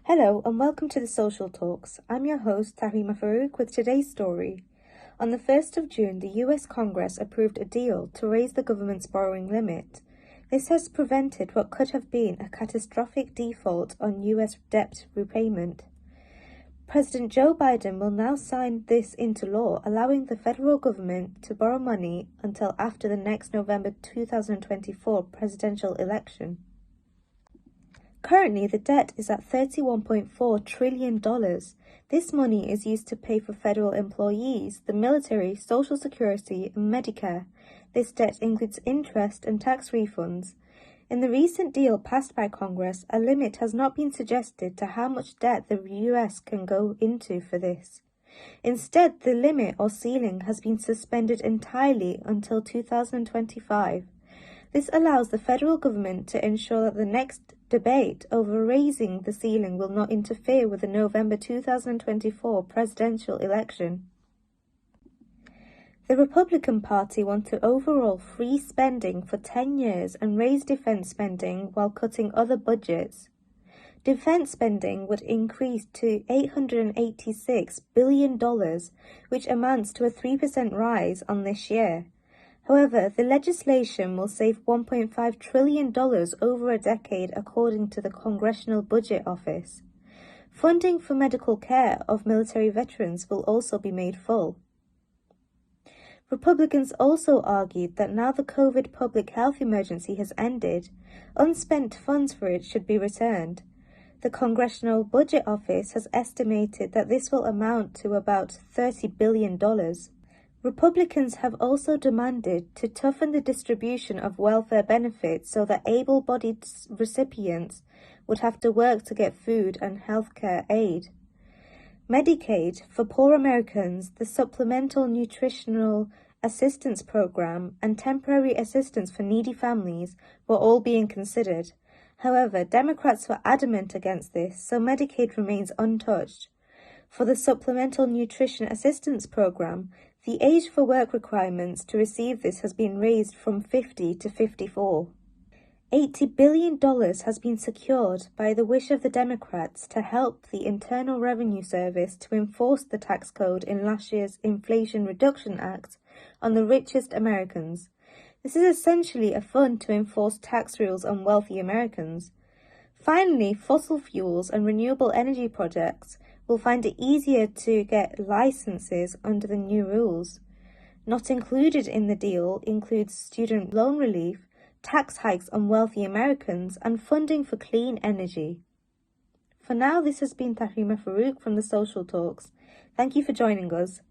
Hello and welcome to the Social Talks. I'm your host Tahima Farouk with today's story. On the 1st of June, the US Congress approved a deal to raise the government's borrowing limit. This has prevented what could have been a catastrophic default on US debt repayment. President Joe Biden will now sign this into law, allowing the federal government to borrow money until after the next November 2024 presidential election. Currently, the debt is at $31.4 trillion. This money is used to pay for federal employees, the military, Social Security, and Medicare. This debt includes interest and tax refunds. In the recent deal passed by Congress, a limit has not been suggested to how much debt the US can go into for this. Instead, the limit or ceiling has been suspended entirely until 2025. This allows the federal government to ensure that the next debate over raising the ceiling will not interfere with the November 2024 presidential election. The Republican Party wants to overall freeze spending for 10 years and raise defense spending while cutting other budgets. Defense spending would increase to $886 billion, which amounts to a 3% rise on this year. However, the legislation will save $1.5 trillion over a decade, according to the Congressional Budget Office. Funding for medical care of military veterans will also be made full. Republicans also argued that now the COVID public health emergency has ended, unspent funds for it should be returned. The Congressional Budget Office has estimated that this will amount to about $30 billion. Republicans have also demanded to toughen the distribution of welfare benefits so that able-bodied recipients would have to work to get food and healthcare aid. Medicaid for poor Americans, the Supplemental Nutritional Assistance Program, and temporary assistance for needy families were all being considered. However, Democrats were adamant against this, so Medicaid remains untouched. For the Supplemental Nutrition Assistance Program, the age for work requirements to receive this has been raised from 50 to 54. $80 billion has been secured by the wish of the Democrats to help the Internal Revenue Service to enforce the tax code in last year's Inflation Reduction Act on the richest Americans. This is essentially a fund to enforce tax rules on wealthy Americans. Finally, fossil fuels and renewable energy projects will find it easier to get licenses under the new rules. Not included in the deal includes student loan relief, tax hikes on wealthy Americans, and funding for clean energy. For now, this has been Tahima Farouk from the Social Talks. Thank you for joining us.